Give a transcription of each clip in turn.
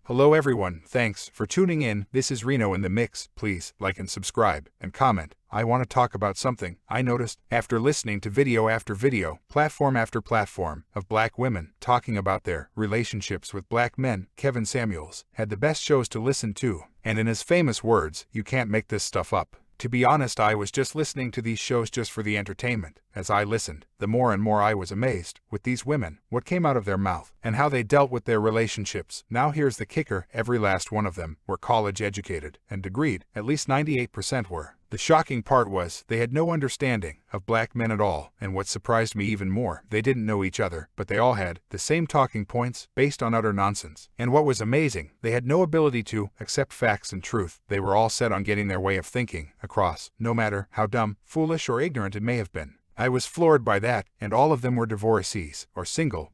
Hello everyone, thanks for tuning in. This is Reno in the Mix. Please like and subscribe and comment. I want to talk about something I noticed after listening to video after video, platform after platform, of black women talking about their relationships with black men. Kevin Samuels had the best shows to listen to, and in his famous words, "You can't make this stuff up." To be honest, I was just listening to these shows just for the entertainment. As I listened, the more and more I was amazed with these women, what came out of their mouth, and how they dealt with their relationships. Now here's the kicker, every last one of them were college educated and degreed, at least 98% were. The shocking part was, they had no understanding of black men at all, and what surprised me even more, they didn't know each other, but they all had the same talking points based on utter nonsense. And what was amazing, they had no ability to accept facts and truth. They were all set on getting their way of thinking across, no matter how dumb, foolish, or ignorant it may have been. I was floored by that, and all of them were divorcees, or single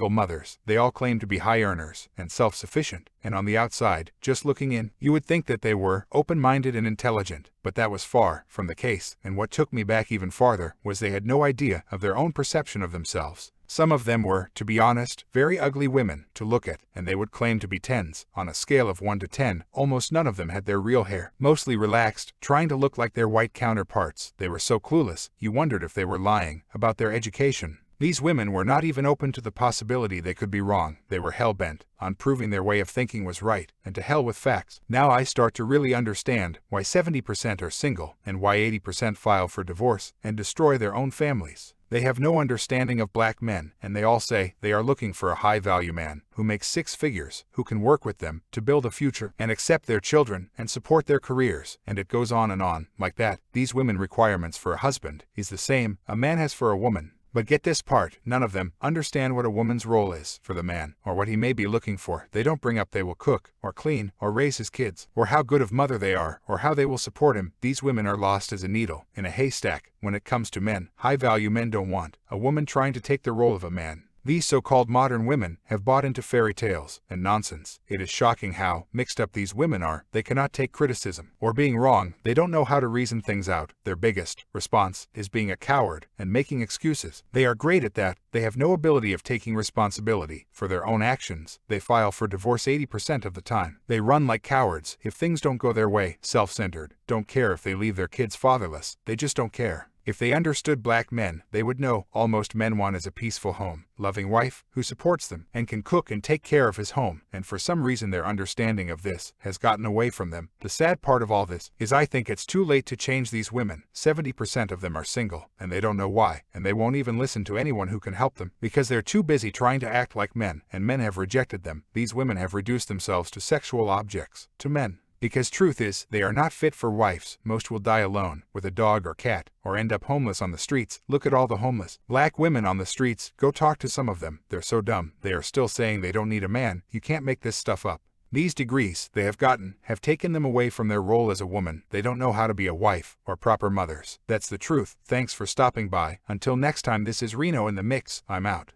mothers. They all claimed to be high earners and self-sufficient, and on the outside, just looking in, you would think that they were open-minded and intelligent, but that was far from the case, and what took me back even farther was they had no idea of their own perception of themselves. Some of them were, to be honest, very ugly women to look at, and they would claim to be 10s. On a scale of 1 to 10, almost none of them had their real hair, mostly relaxed, trying to look like their white counterparts. They were so clueless, you wondered if they were lying about their education. These women were not even open to the possibility they could be wrong. They were hell-bent on proving their way of thinking was right, and to hell with facts. Now I start to really understand why 70% are single, and why 80% file for divorce and destroy their own families. They have no understanding of black men, and they all say they are looking for a high-value man who makes 6 figures, who can work with them to build a future and accept their children and support their careers, and it goes on like that. These women requirements for a husband is the same a man has for a woman. But get this part, none of them understand what a woman's role is for the man, or what he may be looking for. They don't bring up they will cook, or clean, or raise his kids, or how good of mother they are, or how they will support him. These women are lost as a needle in a haystack when it comes to men. High-value men don't want a woman trying to take the role of a man. These so-called modern women have bought into fairy tales and nonsense. It is shocking how mixed up these women are. They cannot take criticism or being wrong. They don't know how to reason things out. Their biggest response is being a coward and making excuses. They are great at that. They have no ability of taking responsibility for their own actions. They file for divorce 80% of the time. They run like cowards if things don't go their way. Self-centered. Don't care if they leave their kids fatherless. They just don't care. If they understood black men, they would know all most men want is a peaceful home, loving wife who supports them and can cook and take care of his home, and for some reason their understanding of this has gotten away from them. The sad part of all this is I think it's too late to change these women. 70% of them are single, and they don't know why, and they won't even listen to anyone who can help them, because they're too busy trying to act like men, and men have rejected them. These women have reduced themselves to sexual objects, to men. Because truth is, they are not fit for wives. Most will die alone, with a dog or cat, or end up homeless on the streets. Look at all the homeless black women on the streets. Go talk to some of them. They're so dumb. They are still saying they don't need a man. You can't make this stuff up. These degrees they have gotten have taken them away from their role as a woman. They don't know how to be a wife or proper mothers. That's the truth. Thanks for stopping by. Until next time, this is Reno in the Mix. I'm out.